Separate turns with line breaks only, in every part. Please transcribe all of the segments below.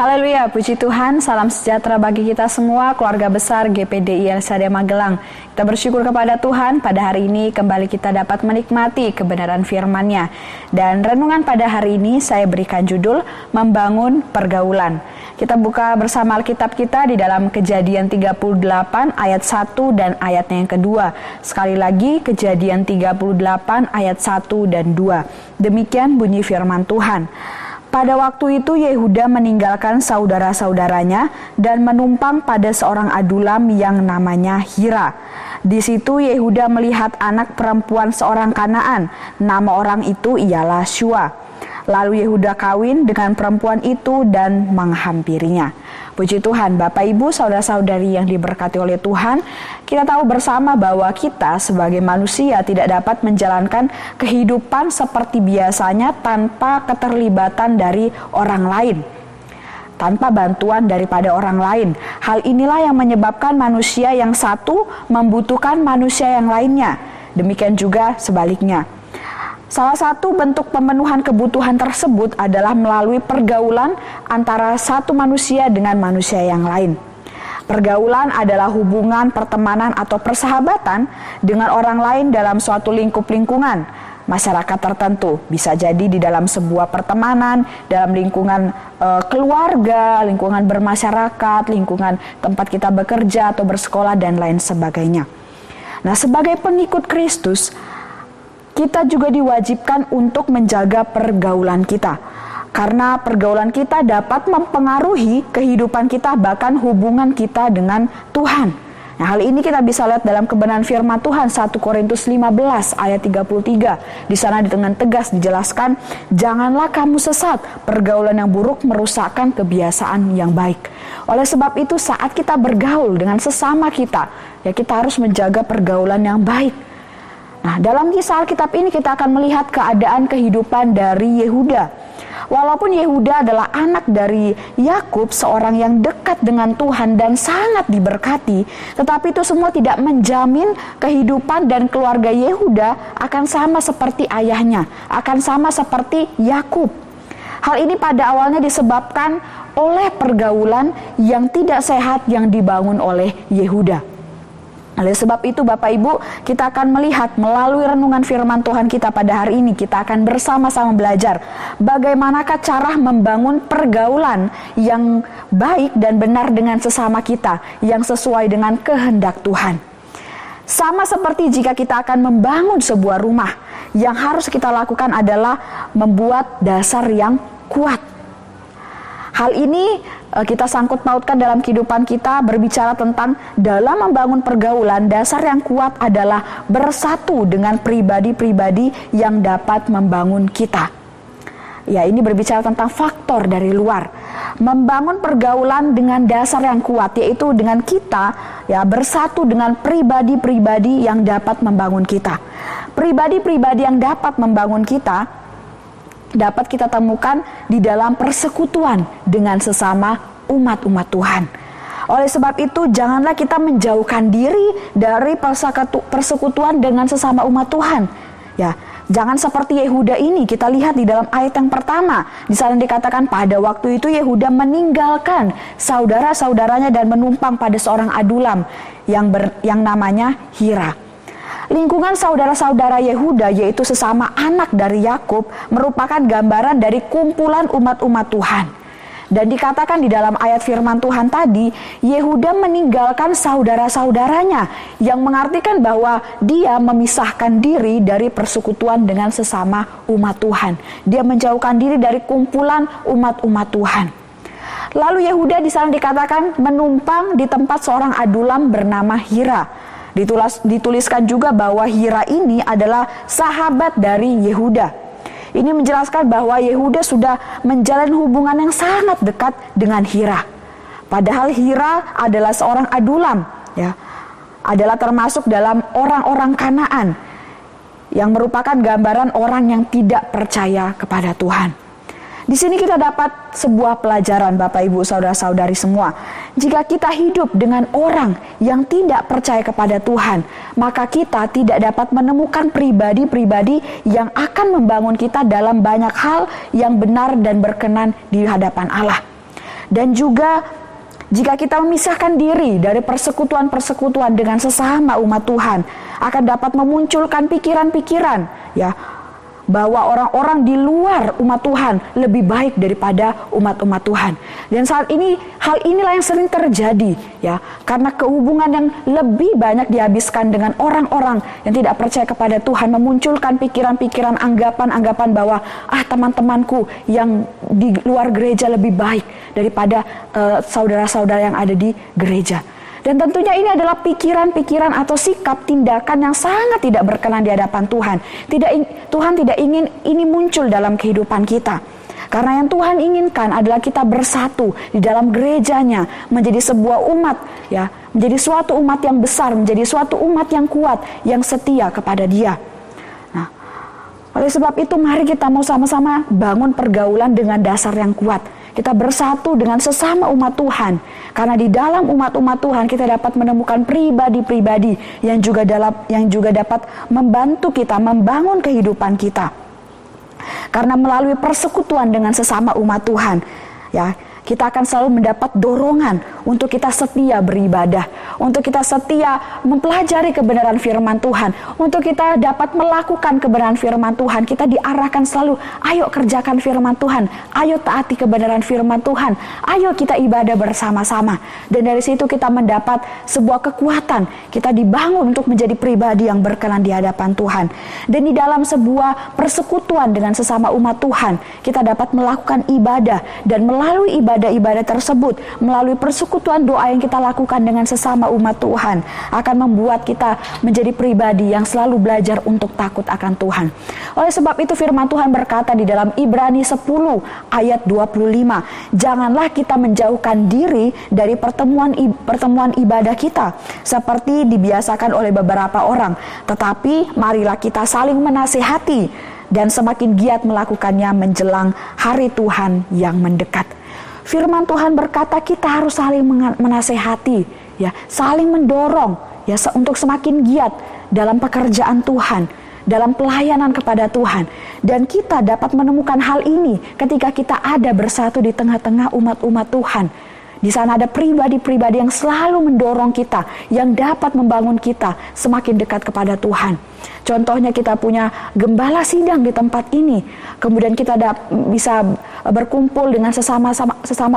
Haleluya, puji Tuhan, salam sejahtera bagi kita semua, keluarga besar GPDI LSD Magelang. Kita bersyukur kepada Tuhan, pada hari ini kembali kita dapat menikmati kebenaran firman-Nya. Dan renungan pada hari ini saya berikan judul, Membangun Pergaulan. Kita buka bersama Alkitab kita di dalam Kejadian 38 ayat 1 dan ayatnya yang kedua. Sekali lagi, Kejadian 38 ayat 1 dan 2. Demikian bunyi firman Tuhan. Pada waktu itu Yehuda meninggalkan saudara-saudaranya dan menumpang pada seorang adulam yang namanya Hira. Di situ Yehuda melihat anak perempuan seorang Kanaan, nama orang itu ialah Shua. Lalu Yehuda kawin dengan perempuan itu dan menghampirinya. Puji Tuhan, Bapak Ibu, saudara-saudari yang diberkati oleh Tuhan, kita tahu bersama bahwa kita sebagai manusia tidak dapat menjalankan kehidupan seperti biasanya tanpa keterlibatan dari orang lain, tanpa bantuan daripada orang lain. Hal inilah yang menyebabkan manusia yang satu membutuhkan manusia yang lainnya. Demikian juga sebaliknya. Salah satu bentuk pemenuhan kebutuhan tersebut adalah melalui pergaulan antara satu manusia dengan manusia yang lain. Pergaulan adalah hubungan pertemanan atau persahabatan dengan orang lain dalam suatu lingkup lingkungan masyarakat tertentu. Bisa jadi di dalam sebuah pertemanan, dalam lingkungan keluarga, lingkungan bermasyarakat, lingkungan tempat kita bekerja atau bersekolah dan lain sebagainya. Nah, sebagai pengikut Kristus, kita juga diwajibkan untuk menjaga pergaulan kita. Karena pergaulan kita dapat mempengaruhi kehidupan kita, bahkan hubungan kita dengan Tuhan. Nah, hal ini kita bisa lihat dalam kebenaran firman Tuhan 1 Korintus 15 ayat 33. Di sana dengan tegas dijelaskan, janganlah kamu sesat, pergaulan yang buruk merusakkan kebiasaan yang baik. Oleh sebab itu saat kita bergaul dengan sesama kita, ya kita harus menjaga pergaulan yang baik. Nah, dalam kisah Alkitab ini kita akan melihat keadaan kehidupan dari Yehuda. Walaupun Yehuda adalah anak dari Yakub, seorang yang dekat dengan Tuhan dan sangat diberkati, tetapi itu semua tidak menjamin kehidupan dan keluarga Yehuda akan sama seperti ayahnya, akan sama seperti Yakub. Hal ini pada awalnya disebabkan oleh pergaulan yang tidak sehat yang dibangun oleh Yehuda. Oleh sebab itu Bapak Ibu, kita akan melihat melalui renungan firman Tuhan kita pada hari ini, kita akan bersama-sama belajar bagaimanakah cara membangun pergaulan yang baik dan benar dengan sesama kita, yang sesuai dengan kehendak Tuhan. Sama seperti jika kita akan membangun sebuah rumah, yang harus kita lakukan adalah membuat dasar yang kuat. Hal ini kita sangkut pautkan dalam kehidupan kita, berbicara tentang dalam membangun pergaulan, dasar yang kuat adalah bersatu dengan pribadi-pribadi yang dapat membangun kita. Ya, ini berbicara tentang faktor dari luar. Membangun pergaulan dengan dasar yang kuat, yaitu dengan kita ya bersatu dengan pribadi-pribadi yang dapat membangun kita. Pribadi-pribadi yang dapat membangun kita dapat kita temukan di dalam persekutuan dengan sesama umat-umat Tuhan. Oleh sebab itu, janganlah kita menjauhkan diri dari persekutuan dengan sesama umat Tuhan. Ya, jangan seperti Yehuda ini. Kita lihat di dalam ayat yang pertama, di sana dikatakan pada waktu itu Yehuda meninggalkan saudara-saudaranya dan menumpang pada seorang adulam yang namanya Hira. Lingkungan saudara-saudara Yehuda, yaitu sesama anak dari Yakub, merupakan gambaran dari kumpulan umat-umat Tuhan. Dan dikatakan di dalam ayat firman Tuhan tadi, Yehuda meninggalkan saudara-saudaranya, yang mengartikan bahwa dia memisahkan diri dari persekutuan dengan sesama umat Tuhan. Dia menjauhkan diri dari kumpulan umat-umat Tuhan. Lalu Yehuda di sana dikatakan menumpang di tempat seorang adulam bernama Hira. Dituliskan juga bahwa Hira ini adalah sahabat dari Yehuda. Ini menjelaskan bahwa Yehuda sudah menjalin hubungan yang sangat dekat dengan Hira. Padahal Hira adalah seorang Adulam, ya, adalah termasuk dalam orang-orang Kanaan yang merupakan gambaran orang yang tidak percaya kepada Tuhan. Di sini kita dapat sebuah pelajaran, Bapak, Ibu, saudara-saudari semua. Jika kita hidup dengan orang yang tidak percaya kepada Tuhan, maka kita tidak dapat menemukan pribadi-pribadi yang akan membangun kita dalam banyak hal yang benar dan berkenan di hadapan Allah. Dan juga jika kita memisahkan diri dari persekutuan-persekutuan dengan sesama umat Tuhan, akan dapat memunculkan pikiran-pikiran, ya, bahwa orang-orang di luar umat Tuhan lebih baik daripada umat-umat Tuhan. Dan saat ini hal inilah yang sering terjadi, ya, karena kehubungan yang lebih banyak dihabiskan dengan orang-orang yang tidak percaya kepada Tuhan, memunculkan pikiran-pikiran, anggapan-anggapan bahwa teman-temanku yang di luar gereja lebih baik daripada saudara-saudara yang ada di gereja. Dan tentunya ini adalah pikiran-pikiran atau sikap tindakan yang sangat tidak berkenan di hadapan Tuhan. Tuhan tidak ingin ini muncul dalam kehidupan kita. Karena yang Tuhan inginkan adalah kita bersatu di dalam gerejanya, menjadi sebuah umat, ya, menjadi suatu umat yang besar, menjadi suatu umat yang kuat, yang setia kepada Dia. Nah, oleh sebab itu mari kita mau sama-sama bangun pergaulan dengan dasar yang kuat. Kita bersatu dengan sesama umat Tuhan. Karena di dalam umat-umat Tuhan kita dapat menemukan pribadi-pribadi yang juga dapat membantu kita membangun kehidupan kita. Karena melalui persekutuan dengan sesama umat Tuhan, ya, kita akan selalu mendapat dorongan untuk kita setia beribadah, untuk kita setia mempelajari kebenaran firman Tuhan, untuk kita dapat melakukan kebenaran firman Tuhan. Kita diarahkan selalu, ayo kerjakan firman Tuhan, ayo taati kebenaran firman Tuhan, ayo kita ibadah bersama-sama. Dan dari situ kita mendapat sebuah kekuatan, kita dibangun untuk menjadi pribadi yang berkenan di hadapan Tuhan. Dan di dalam sebuah persekutuan dengan sesama umat Tuhan, kita dapat melakukan ibadah, dan melalui ibadah tersebut, melalui persekutuan doa yang kita lakukan dengan sesama umat Tuhan, akan membuat kita menjadi pribadi yang selalu belajar untuk takut akan Tuhan. Oleh sebab itu firman Tuhan berkata di dalam Ibrani 10 ayat 25, janganlah kita menjauhkan diri dari pertemuan ibadah kita seperti dibiasakan oleh beberapa orang, tetapi marilah kita saling menasihati dan semakin giat melakukannya menjelang hari Tuhan yang mendekat. Firman Tuhan berkata kita harus saling menasehati, ya, saling mendorong, ya, untuk semakin giat dalam pekerjaan Tuhan, dalam pelayanan kepada Tuhan. Dan kita dapat menemukan hal ini ketika kita ada bersatu di tengah-tengah umat-umat Tuhan. Di sana ada pribadi-pribadi yang selalu mendorong kita, yang dapat membangun kita semakin dekat kepada Tuhan. Contohnya kita punya gembala sidang di tempat ini. Kemudian kita bisa berkumpul dengan sesama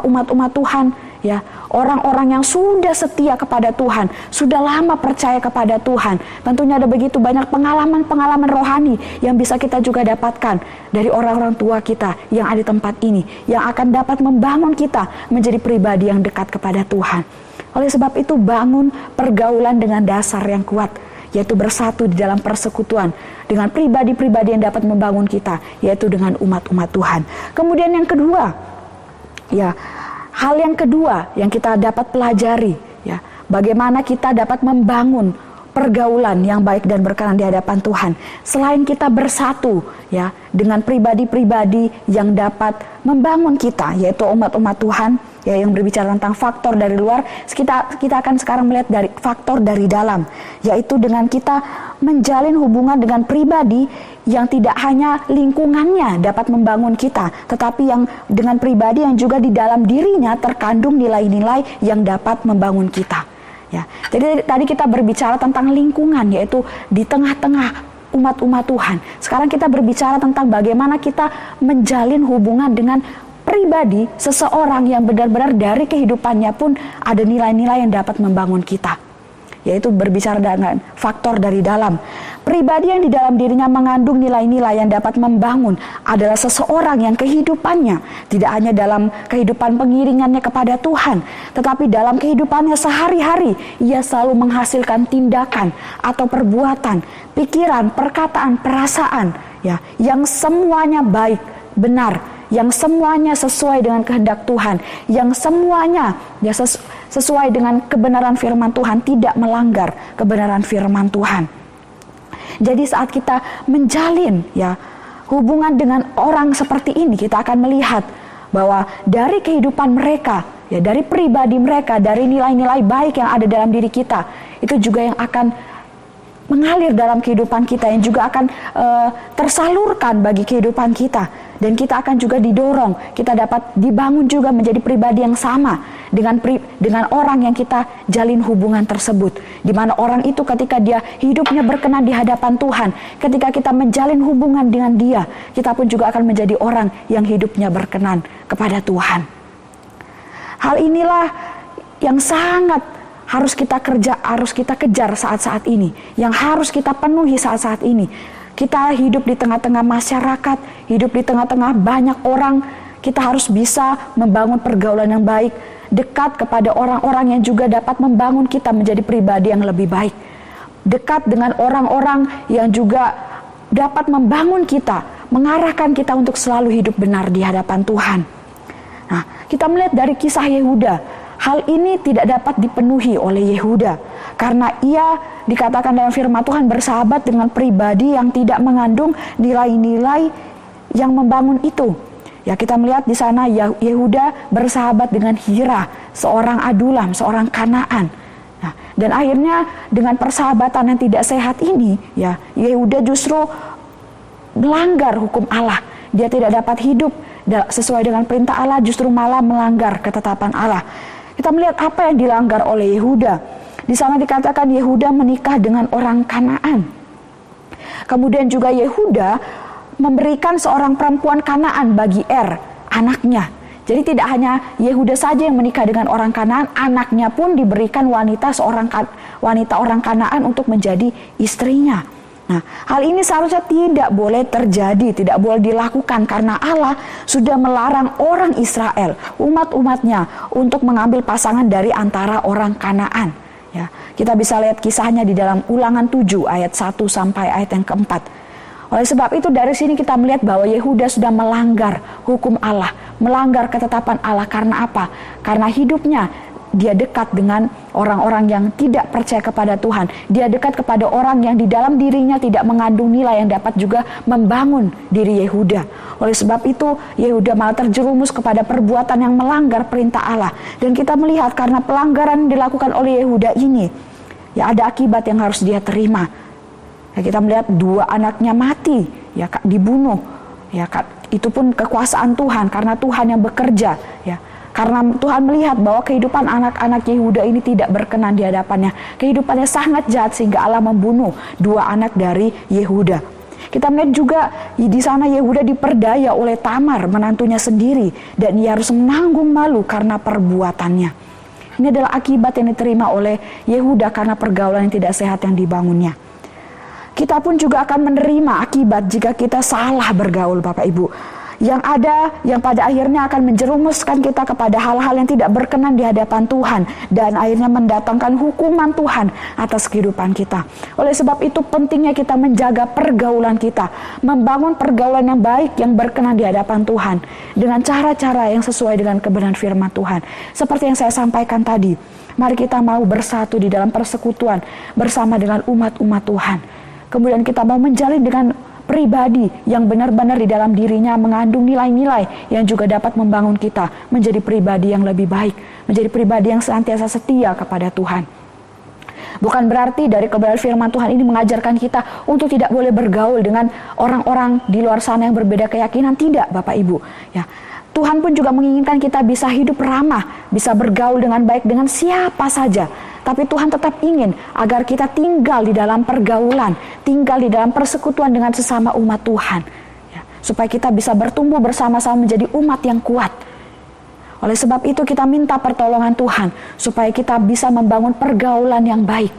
umat-umat Tuhan, ya, orang-orang yang sudah setia kepada Tuhan, sudah lama percaya kepada Tuhan. Tentunya ada begitu banyak pengalaman-pengalaman rohani yang bisa kita juga dapatkan dari orang-orang tua kita yang ada di tempat ini, yang akan dapat membangun kita menjadi pribadi yang dekat kepada Tuhan. Oleh sebab itu bangun pergaulan dengan dasar yang kuat, yaitu bersatu di dalam persekutuan dengan pribadi-pribadi yang dapat membangun kita, yaitu dengan umat-umat Tuhan. Kemudian yang kedua, ya, hal yang kedua yang kita dapat pelajari, ya, bagaimana kita dapat membangun pergaulan yang baik dan berkenan di hadapan Tuhan. Selain kita bersatu, ya, dengan pribadi-pribadi yang dapat membangun kita, yaitu umat-umat Tuhan, ya, yang berbicara tentang faktor dari luar, kita akan sekarang melihat dari faktor dari dalam, yaitu dengan kita menjalin hubungan dengan pribadi yang tidak hanya lingkungannya dapat membangun kita, tetapi yang dengan pribadi yang juga di dalam dirinya terkandung nilai-nilai yang dapat membangun kita. Ya, jadi tadi kita berbicara tentang lingkungan, yaitu di tengah-tengah umat-umat Tuhan. Sekarang kita berbicara tentang bagaimana kita menjalin hubungan dengan pribadi seseorang yang benar-benar dari kehidupannya pun ada nilai-nilai yang dapat membangun kita, yaitu berbicara dengan faktor dari dalam. Pribadi yang di dalam dirinya mengandung nilai-nilai yang dapat membangun adalah seseorang yang kehidupannya tidak hanya dalam kehidupan pengiringannya kepada Tuhan, tetapi dalam kehidupannya sehari-hari ia selalu menghasilkan tindakan atau perbuatan, pikiran, perkataan, perasaan, ya, yang semuanya baik, benar, yang semuanya sesuai dengan kehendak Tuhan, yang semuanya ya sesuai dengan kebenaran firman Tuhan, tidak melanggar kebenaran firman Tuhan. Jadi saat kita menjalin ya hubungan dengan orang seperti ini, kita akan melihat bahwa dari kehidupan mereka, ya dari pribadi mereka, dari nilai-nilai baik yang ada dalam diri kita, itu juga yang akan mengalir dalam kehidupan kita, yang juga akan tersalurkan bagi kehidupan kita. Dan kita akan juga didorong, kita dapat dibangun juga menjadi pribadi yang sama dengan orang yang kita jalin hubungan tersebut. Di mana orang itu ketika dia hidupnya berkenan di hadapan Tuhan, ketika kita menjalin hubungan dengan dia, kita pun juga akan menjadi orang yang hidupnya berkenan kepada Tuhan. Hal inilah yang sangat harus kita kejar saat-saat ini, yang harus kita penuhi saat-saat ini. Kita hidup di tengah-tengah masyarakat, hidup di tengah-tengah banyak orang, kita harus bisa membangun pergaulan yang baik, dekat kepada orang-orang yang juga dapat membangun kita menjadi pribadi yang lebih baik, dekat dengan orang-orang yang juga dapat membangun kita, mengarahkan kita untuk selalu hidup benar di hadapan Tuhan. Nah, kita melihat dari kisah Yehuda, hal ini tidak dapat dipenuhi oleh Yehuda karena ia dikatakan dalam firman Tuhan bersahabat dengan pribadi yang tidak mengandung nilai-nilai yang membangun itu. Ya, kita melihat di sana Yehuda bersahabat dengan Hira, seorang adulam, seorang Kanaan. Nah, dan akhirnya dengan persahabatan yang tidak sehat ini, ya Yehuda justru melanggar hukum Allah. Dia tidak dapat hidup sesuai dengan perintah Allah, justru malah melanggar ketetapan Allah. Kita melihat apa yang dilanggar oleh Yehuda. Di sana dikatakan Yehuda menikah dengan orang Kanaan. Kemudian juga Yehuda memberikan seorang perempuan Kanaan bagi anaknya. Jadi tidak hanya Yehuda saja yang menikah dengan orang Kanaan, anaknya pun diberikan wanita orang Kanaan untuk menjadi istrinya. Nah, hal ini seharusnya tidak boleh terjadi, tidak boleh dilakukan karena Allah sudah melarang orang Israel, umat-umatnya untuk mengambil pasangan dari antara orang Kanaan. Ya, kita bisa lihat kisahnya di dalam Ulangan 7 ayat 1 sampai ayat yang keempat. Oleh sebab itu dari sini kita melihat bahwa Yehuda sudah melanggar hukum Allah, melanggar ketetapan Allah. Karena apa? Karena hidupnya dia dekat dengan orang-orang yang tidak percaya kepada Tuhan. Dia dekat kepada orang yang di dalam dirinya tidak mengandung nilai yang dapat juga membangun diri Yehuda. Oleh sebab itu Yehuda malah terjerumus kepada perbuatan yang melanggar perintah Allah. Dan kita melihat karena pelanggaran yang dilakukan oleh Yehuda ini, ya ada akibat yang harus dia terima. Ya, kita melihat 2 anaknya mati, ya dibunuh. Ya, itu pun kekuasaan Tuhan karena Tuhan yang bekerja, ya. Karena Tuhan melihat bahwa kehidupan anak-anak Yehuda ini tidak berkenan di hadapannya. Kehidupannya sangat jahat sehingga Allah membunuh 2 anak dari Yehuda. Kita melihat juga di sana Yehuda diperdaya oleh Tamar, menantunya sendiri. Dan ia harus menanggung malu karena perbuatannya. Ini adalah akibat yang diterima oleh Yehuda karena pergaulan yang tidak sehat yang dibangunnya. Kita pun juga akan menerima akibat jika kita salah bergaul, Bapak Ibu. Yang pada akhirnya akan menjerumuskan kita kepada hal-hal yang tidak berkenan di hadapan Tuhan dan akhirnya mendatangkan hukuman Tuhan atas kehidupan kita. Oleh sebab itu pentingnya kita menjaga pergaulan kita, membangun pergaulan yang baik yang berkenan di hadapan Tuhan dengan cara-cara yang sesuai dengan kebenaran firman Tuhan. Seperti yang saya sampaikan tadi, mari kita mau bersatu di dalam persekutuan bersama dengan umat-umat Tuhan. Kemudian kita mau menjalin dengan pribadi yang benar-benar di dalam dirinya mengandung nilai-nilai yang juga dapat membangun kita menjadi pribadi yang lebih baik, menjadi pribadi yang senantiasa setia kepada Tuhan. Bukan berarti dari kebenaran firman Tuhan ini mengajarkan kita untuk tidak boleh bergaul dengan orang-orang di luar sana yang berbeda keyakinan, tidak, Bapak Ibu. Ya, Tuhan pun juga menginginkan kita bisa hidup ramah, bisa bergaul dengan baik dengan siapa saja. Tapi Tuhan tetap ingin agar kita tinggal di dalam pergaulan, tinggal di dalam persekutuan dengan sesama umat Tuhan. Ya, supaya kita bisa bertumbuh bersama-sama menjadi umat yang kuat. Oleh sebab itu kita minta pertolongan Tuhan, supaya kita bisa membangun pergaulan yang baik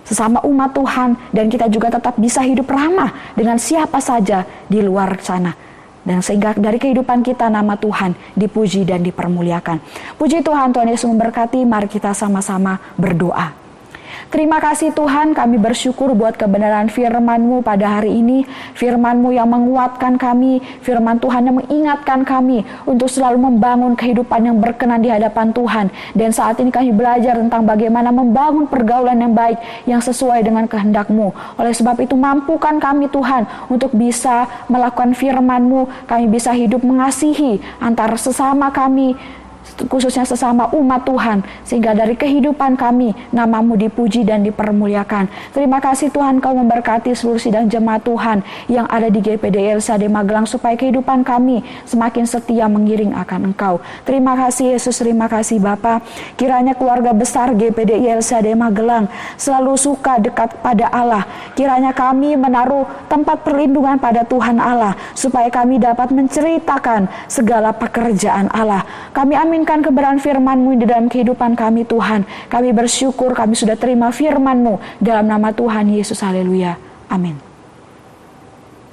sesama umat Tuhan. Dan kita juga tetap bisa hidup ramah dengan siapa saja di luar sana. Dan sehingga dari kehidupan kita nama Tuhan dipuji dan dipermuliakan. Puji Tuhan, Tuhan Yesus memberkati. Mari kita sama-sama berdoa. Terima kasih Tuhan, kami bersyukur buat kebenaran firman-Mu pada hari ini. Firman-Mu yang menguatkan kami, firman Tuhan yang mengingatkan kami untuk selalu membangun kehidupan yang berkenan di hadapan Tuhan. Dan saat ini kami belajar tentang bagaimana membangun pergaulan yang baik yang sesuai dengan kehendak-Mu. Oleh sebab itu mampukan kami Tuhan untuk bisa melakukan firman-Mu, kami bisa hidup mengasihi antar sesama kami, khususnya sesama umat Tuhan, sehingga dari kehidupan kami nama-Mu dipuji dan dipermuliakan. Terima kasih Tuhan, Kau memberkati seluruh sidang jemaat Tuhan yang ada di GPD LSAD Magelang, supaya kehidupan kami semakin setia mengiring akan Engkau. Terima kasih Yesus, terima kasih Bapa. Kiranya keluarga besar GPD LSAD Magelang selalu suka dekat pada Allah. Kiranya kami menaruh tempat perlindungan pada Tuhan Allah, supaya kami dapat menceritakan segala pekerjaan Allah. Kami aminkan kebenaran firman-Mu di dalam kehidupan kami Tuhan. Kami bersyukur kami sudah terima firman-Mu dalam nama Tuhan Yesus. Haleluya. Amin.